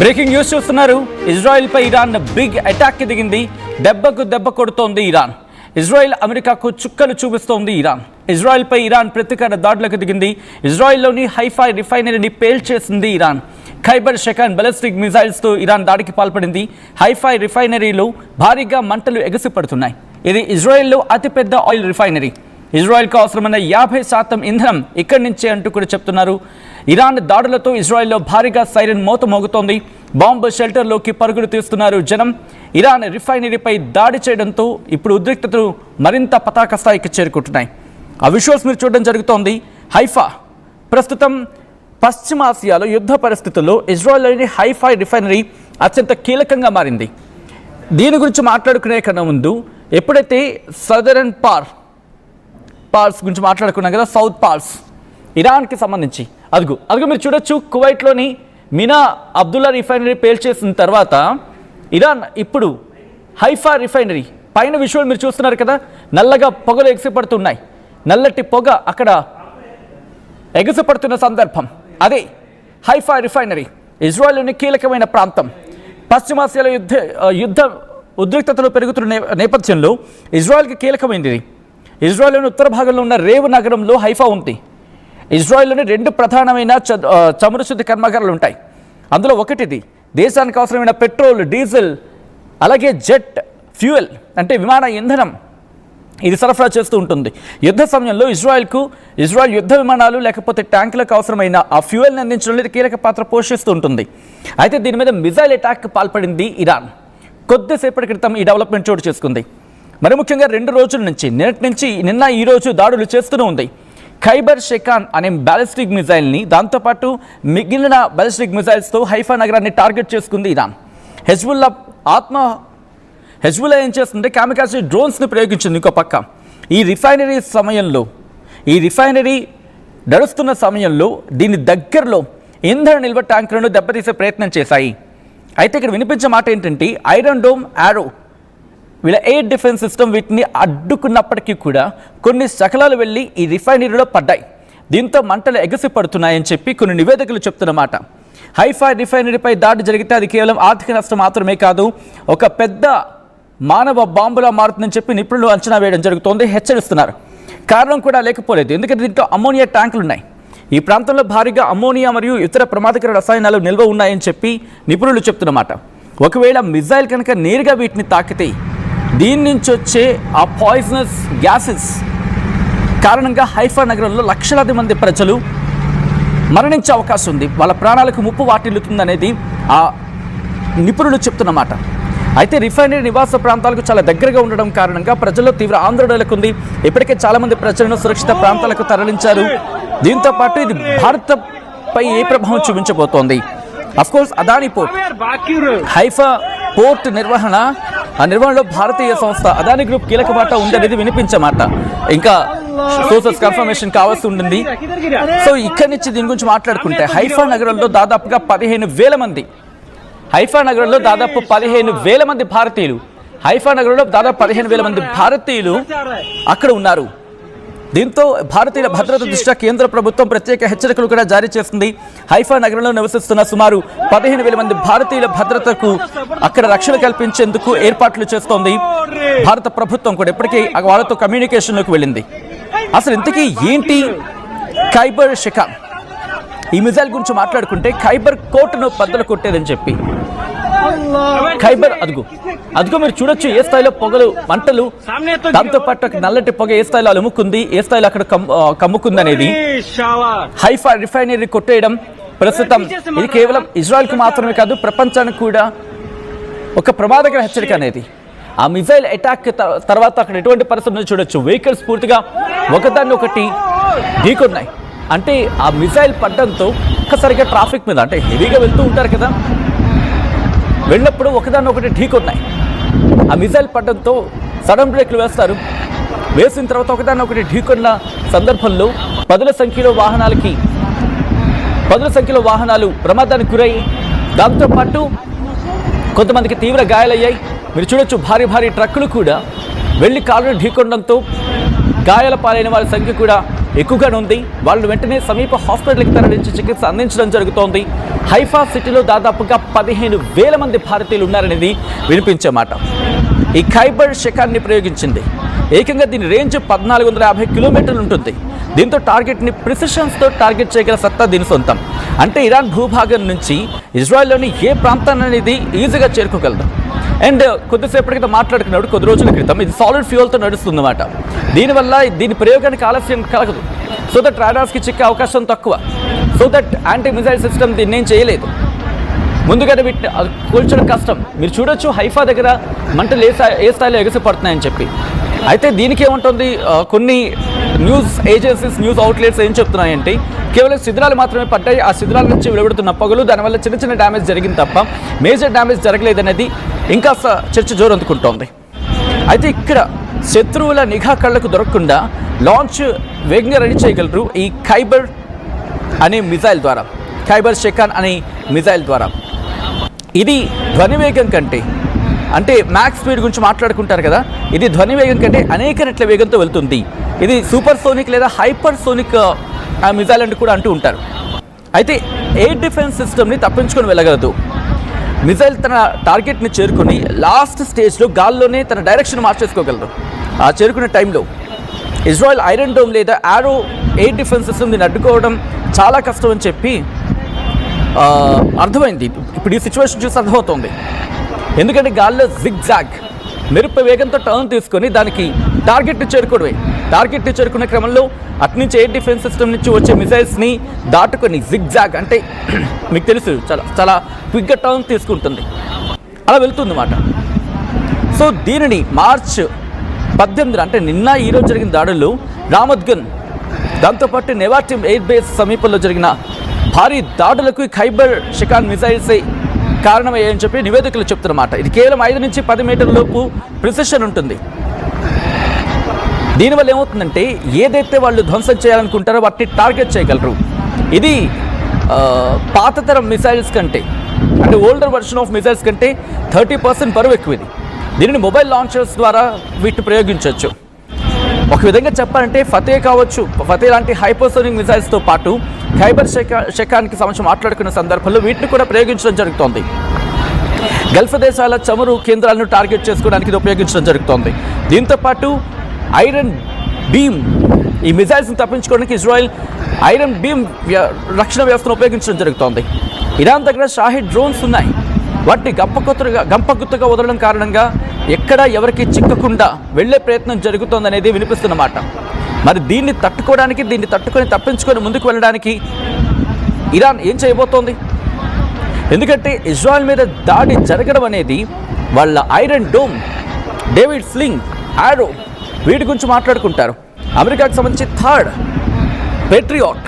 Breaking news చూస్తున్నారు. Israel పై Iran big attack కి దిగింది. దెబ్బకు దెబ్బ కొడుతోంది ఇరాన్. ఇజ్రాయెల్ అమెరికాకు చుక్కలు చూపిస్తోంది ఇరాన్. ఇజ్రాయెల్ పై ఇరాన్ ప్రతీకార దాడులకు దిగింది. ఇజ్రాయెల్లోని హైఫా రిఫైనరీని పేల్చేసింది Iran. Kheibar Shekan ballistic missiles తో ఇరాన్ దాడికి పాల్పడింది. హైఫా రిఫైనరీలో భారీగా మంటలు ఎగసిపడుతున్నాయి. ఇది ఇజ్రాయెల్లో అతిపెద్ద ఆయిల్ రిఫైనరీ. ఇజ్రాయెల్కు అవసరమైన 50% ఇంధనం ఇక్కడి నుంచే అంటూ కూడా చెప్తున్నారు. ఇరాన్ దాడులతో ఇజ్రాయెల్లో భారీగా సైరన్ మోత మోగుతోంది. బాంబు షెల్టర్లోకి పరుగులు తీస్తున్నారు జనం. ఇరాన్ రిఫైనరీపై దాడి చేయడంతో ఇప్పుడు ఉద్రిక్తతలు మరింత పతాక స్థాయికి చేరుకుంటున్నాయి. ఆ విజువల్స్ మీరు చూడడం జరుగుతోంది. హైఫా ప్రస్తుతం పశ్చిమాసియాలో యుద్ధ పరిస్థితుల్లో ఇజ్రాయెల్లోని హైఫా రిఫైనరీ అత్యంత కీలకంగా మారింది. దీని గురించి మాట్లాడుకునే కన్నా ముందు ఎప్పుడైతే సదరన్ పార్స్ గురించి మాట్లాడుకున్నాం కదా, సౌత్ పార్స్ ఇరాన్కి సంబంధించి అదుగు మీరు చూడొచ్చు. కువైట్లోని మినా అబ్దుల్లా రిఫైనరీ పేల్చేసిన తర్వాత ఇరాన్ ఇప్పుడు హైఫా రిఫైనరీ పైన విజువల్ మీరు చూస్తున్నారు కదా, నల్లగా పొగలు ఎగిసిపడుతున్నాయి. నల్లటి పొగ అక్కడ ఎగసిపడుతున్న సందర్భం అదే హైఫా రిఫైనరీ. ఇజ్రాయెల్లోని కీలకమైన ప్రాంతం. పశ్చిమాసియాలో యుద్ధ ఉద్రిక్తతలు పెరుగుతున్న నేపథ్యంలో ఇజ్రాయెల్కి కీలకమైంది ఇది. ఇజ్రాయెల్లోని ఉత్తర భాగంలో ఉన్న రేవ్ నగరంలో హైఫా ఉంది. ఇజ్రాయెల్లోని 2 ప్రధానమైన చమురు శుద్ధి కర్మాగారాలు ఉంటాయి. అందులో ఒకటిది దేశానికి అవసరమైన పెట్రోల్, డీజిల్, అలాగే జెట్ ఫ్యూయల్ అంటే విమాన ఇంధనం ఇది సరఫరా చేస్తూ ఉంటుంది. యుద్ధ సమయంలో ఇజ్రాయెల్ యుద్ధ విమానాలు లేకపోతే ట్యాంకులకు అవసరమైన ఆ ఫ్యూయల్ని అందించడంలో ఇది కీలక పాత్ర పోషిస్తూ ఉంటుంది. అయితే దీని మీద మిజైల్ అటాక్ పాల్పడింది ఇరాన్. కొద్దిసేపటి క్రితం ఈ డెవలప్మెంట్ చోటు చేసుకుంది. మరి ముఖ్యంగా 2 రోజుల నుంచి నిన్న ఈ రోజు దాడులు చేస్తూనే ఉంది. ఖైబర్ షెకాన్ అనే బ్యాలిస్టిక్ మిజైల్ని, దాంతోపాటు మిగిలిన బ్యాలిస్టిక్ మిజైల్స్తో హైఫా నగరాన్ని టార్గెట్ చేసుకుంది ఇరాన్. హెజ్బుల్లా ఏం చేస్తుంటే కామికాజీ డ్రోన్స్ని ప్రయోగించింది. ఇంకో పక్క ఈ రిఫైనరీ నడుస్తున్న సమయంలో దీని దగ్గరలో ఇంధన నిల్వ ట్యాంకులను దెబ్బతీసే ప్రయత్నం చేశాయి. అయితే ఇక్కడ వినిపించే మాట ఏంటంటే ఐరన్ డోమ్, యారో వీళ్ళ ఎయిర్ డిఫెన్స్ సిస్టమ్ వీటిని అడ్డుకున్నప్పటికీ కూడా కొన్ని శకలాలు వెళ్ళి ఈ రిఫైనరీలో పడ్డాయి. దీంతో మంటలు ఎగసి పడుతున్నాయని చెప్పి కొన్ని నివేదికలు చెప్తున్నమాట. హైఫా రిఫైనరీపై దాడి జరిగితే అది కేవలం ఆర్థిక నష్టం మాత్రమే కాదు, ఒక పెద్ద మానవ బాంబులా మారుతుందని చెప్పి నిపుణులు అంచనా వేయడం జరుగుతోంది, హెచ్చరిస్తున్నారు. కారణం కూడా లేకపోలేదు, ఎందుకంటే దీంట్లో అమ్మోనియా ట్యాంకులు ఉన్నాయి. ఈ ప్రాంతంలో భారీగా అమ్మోనియా మరియు ఇతర ప్రమాదకర రసాయనాలు నిల్వ ఉన్నాయని చెప్పి నిపుణులు చెప్తున్నమాట. ఒకవేళ మిజైల్ కనుక నేరుగా వీటిని తాకితే దీని నుంచి వచ్చే ఆ పాయిజనస్ గ్యాసెస్ కారణంగా హైఫా నగరంలో లక్షలాది మంది ప్రజలు మరణించే అవకాశం ఉంది. వాళ్ళ ప్రాణాలకు ముప్పు వాటిల్లుతుందనేది ఆ నిపుణులు చెప్తున్నమాట. అయితే రిఫైనరీ నివాస ప్రాంతాలకు చాలా దగ్గరగా ఉండడం కారణంగా ప్రజల్లో తీవ్ర ఆందోళనకు ఉంది. ఇప్పటికే చాలామంది ప్రజలను సురక్షిత ప్రాంతాలకు తరలించారు. దీంతో పాటు ఇది భారత్పై ఏ ప్రభావం చూపించబోతోంది? Of course Adani port, Haifa port నిర్వహణలో భారతీయ సంస్థ అదానీ గ్రూప్ కీలక మాట ఉందనేది వినిపించమాట. ఇంకా సోర్సెస్ కన్ఫర్మేషన్ కావాల్సి ఉంటుంది. సో ఇక్కడి నుంచి దీని గురించి మాట్లాడుకుంటే హైఫా నగరంలో దాదాపుగా 15,000 మంది భారతీయులు అక్కడ ఉన్నారు. దీంతో భారతీయుల భద్రత దృష్ట్యా కేంద్ర ప్రభుత్వం ప్రత్యేక హెచ్చరికలు కూడా జారీ చేస్తుంది. హైఫా నగరంలో నివసిస్తున్న సుమారు 15,000 మంది భారతీయుల భద్రతకు అక్కడ రక్షణ కల్పించేందుకు ఏర్పాట్లు చేస్తోంది భారత ప్రభుత్వం కూడా. ఇప్పటికీ వాళ్ళతో కమ్యూనికేషన్లోకి వెళ్ళింది. అసలు ఇంతకీ ఏంటి ఖైబర్ షెకాన్? ఈ మిజైల్ గురించి మాట్లాడుకుంటే ఖైబర్ కోటను బద్దలు కొట్టేదని చెప్పి ఖైబర్ అదుగు మీరు చూడొచ్చు ఏ స్థాయిలో పొగలు, మంటలు, దాంతోపాటు నల్లటి పొగ ఏ స్థాయిలో అలుముకుంది, ఏ స్థాయిలో అక్కడ కమ్ముకుంది అనేది. హైఫా రిఫైనరీ కొట్టేయడం ప్రస్తుతం ఇది కేవలం ఇజ్రాయెల్కి మాత్రమే కాదు, ప్రపంచానికి కూడా ఒక ప్రమాదకర హెచ్చరిక అనేది. ఆ మిజైల్ అటాక్ తర్వాత అక్కడ ఎటువంటి పరిస్థితులు చూడొచ్చు. వెహికల్స్ పూర్తిగా ఒకదాన్ని ఒకటి ఢీకొన్నాయి. అంటే ఆ మిజైల్ పడ్డంతో ఒక్కసారిగా ట్రాఫిక్ మీద అంటే హెవీగా వెళ్తూ ఉంటారు కదా, వెళ్ళినప్పుడు ఒకదాన్ని ఒకటి ఢీకొన్నాయి. ఆ మిజైల్ పడ్డంతో సడన్ బ్రేక్లు వేసిన తర్వాత ఒకదాన్ని ఒకటి ఢీకొన్న సందర్భంలో పదుల సంఖ్యలో వాహనాలు ప్రమాదానికి గురయ్యి, దాంతోపాటు కొంతమందికి తీవ్ర గాయాలయ్యాయి. మీరు చూడొచ్చు భారీ ట్రక్కులు కూడా వెళ్ళి కారును ఢీకొనడంతో గాయాల పాలైన వారి సంఖ్య కూడా ఎక్కువగానే ఉంది. వాళ్ళని వెంటనే సమీప హాస్పిటల్కి తరలించి చికిత్స అందించడం జరుగుతోంది. హైఫా సిటీలో దాదాపుగా 15,000 మంది భారతీయులు ఉన్నారనేది వినిపించే మాట. ఈ ఖైబర్ షెకాన్ని ప్రయోగించింది. ఏకంగా దీని రేంజ్ 1450 కిలోమీటర్లు ఉంటుంది. దీంతో టార్గెట్ని ప్రిసిషన్స్తో టార్గెట్ చేయగల సత్తా దీని సొంతం. అంటే ఇరాన్ భూభాగం నుంచి ఇజ్రాయెల్లోని ఏ ప్రాంతాన్ని అనేది ఈజీగా చేరుకోగలదు. అండ్ కొద్దిసేపటి క్రితం మాట్లాడుకున్నాడు, కొద్ది రోజుల క్రితం ఇది సాలిడ్ ఫ్యూయల్తో నడుస్తుందన్నమాట. దీనివల్ల దీని ప్రయోగానికి ఆలస్యం కలగదు. సో దట్ రాడార్స్కి చిక్కే అవకాశం తక్కువ. So that anti missile system దీన్ని ఏం చేయలేదు. ముందుగానే వీటిని కూల్చడం కష్టం. మీరు చూడొచ్చు హైఫా దగ్గర మంటలు ఏ స్థాయిలో ఎగసిపడుతున్నాయని చెప్పి. అయితే దీనికి ఏముంటుంది, కొన్ని న్యూస్ ఏజెన్సీస్, న్యూస్ అవుట్లెట్స్ ఏం చెప్తున్నాయంటే కేవలం శిథిరాలు మాత్రమే పడ్డాయి. ఆ శిథిరాల నుంచి వెలువడుతున్న పొగలు, దానివల్ల చిన్న చిన్న డ్యామేజ్ జరిగింది తప్ప మేజర్ డ్యామేజ్ జరగలేదనేది ఇంకా చర్చ జోరందుకుంటోంది. అయితే ఇక్కడ శత్రువుల నిఘా కళ్లకు దొరకకుండా లాంచ్ వేగంగా రెడీ చేయగలరు ఈ ఖైబర్ అనే మిజైల్ ద్వారా, ఖైబర్ షెకాన్ అనే మిజైల్ ద్వారా. ఇది ధ్వనివేగం కంటే, అంటే మ్యాక్స్ స్పీడ్ గురించి మాట్లాడుకుంటారు కదా, ఇది ధ్వనివేగం కంటే అనేక రెట్ల వేగంతో వెళ్తుంది. ఇది సూపర్ సోనిక్ లేదా హైపర్ సోనిక్ మిజైల్ అని కూడా అంటూ ఉంటారు. అయితే ఎయిర్ డిఫెన్స్ సిస్టమ్ని తప్పించుకొని వెళ్ళగలదు. మిజైల్ తన టార్గెట్ని చేరుకుని లాస్ట్ స్టేజ్లో గాల్లోనే తన డైరెక్షన్ మార్చేసుకోగలదు. ఆ చేరుకునే టైంలో ఇజ్రాయెల్ ఐరన్ డోమ్ లేదా ఆరో ఎయిర్ డిఫెన్స్ సిస్టమ్ దీన్ని అడ్డుకోవడం చాలా కష్టం అని చెప్పి అర్థమైంది. ఇప్పుడు ఈ సిచ్యువేషన్ చూసి అర్థమవుతుంది. ఎందుకంటే గాల్లో జిగ్జాగ్ మెరుపు వేగంతో టర్న్ తీసుకొని దానికి టార్గెట్ని చేరుకోవడమే. టార్గెట్ని చేరుకునే క్రమంలో అట్నుంచి ఎయిర్ డిఫెన్స్ సిస్టమ్ నుంచి వచ్చే మిసైల్స్ని దాటుకొని జిగ్జాగ్, అంటే మీకు తెలుసు చాలా చాలా క్విక్గా టర్న్ తీసుకుంటుంది, అలా వెళ్తుందన్నమాట. సో దీనిని మార్చ్ 18 అంటే నిన్న ఈరోజు జరిగిన దాడుల్లో రామత్గన్, దాంతోపాటు నెవాటిమ్ ఎయిర్ బేస్ సమీపంలో జరిగిన భారీ దాడులకు ఖైబర్ షెకాన్ మిసైల్సే కారణమయ్యాయని చెప్పి నివేదికలు చెప్తున్నమాట. ఇది కేవలం 5 నుంచి 10 మీటర్ల లోపు ప్రిసిషన్ ఉంటుంది. దీనివల్ల ఏమవుతుందంటే ఏదైతే వాళ్ళు ధ్వంసం చేయాలనుకుంటారో వాటిని టార్గెట్ చేయగలరు. ఇది పాతతరం మిసైల్స్ కంటే, అంటే ఓల్డర్ వర్షన్ ఆఫ్ మిసైల్స్ కంటే 30% బరువు ఎక్కువ. ఇది దీనిని మొబైల్ లాంచర్స్ ద్వారా వీటిని ప్రయోగించవచ్చు. ఒక విధంగా చెప్పాలంటే ఫతే కావచ్చు, ఫతే లాంటి హైపర్సోనిక్ మిసైల్స్తో పాటు ఖైబర్ షెకాన్కి సంబంధించి మాట్లాడుకున్న సందర్భంలో వీటిని కూడా ప్రయోగించడం జరుగుతోంది. గల్ఫ్ దేశాల చమురు కేంద్రాలను టార్గెట్ చేసుకోవడానికి ఇది ఉపయోగించడం జరుగుతోంది. దీంతోపాటు ఐరన్ బీమ్, ఈ మిసైల్స్ని తప్పించుకోవడానికి ఇజ్రాయెల్ ఐరన్ బీమ్ రక్షణ వ్యవస్థను ఉపయోగించడం జరుగుతోంది. ఇరాన్ దగ్గర షాహిద్ డ్రోన్స్ ఉన్నాయి. వాటిని గంపగుత్తగా వదలడం కారణంగా ఎక్కడ ఎవరికి చిక్కకుండా వెళ్లే ప్రయత్నం జరుగుతోందనేది వినిపిస్తున్నమాట. మరి దీన్ని తట్టుకొని తప్పించుకొని ముందుకు వెళ్ళడానికి ఇరాన్ ఏం చేయబోతోంది? ఎందుకంటే ఇజ్రాయెల్ మీద దాడి జరగడం అనేది వాళ్ళ ఐరన్ డోమ్, డేవిడ్ స్లింగ్, ఆరో వీటి గురించి మాట్లాడుకుంటారు. అమెరికాకు సంబంధించి థర్డ్ పేట్రియాట్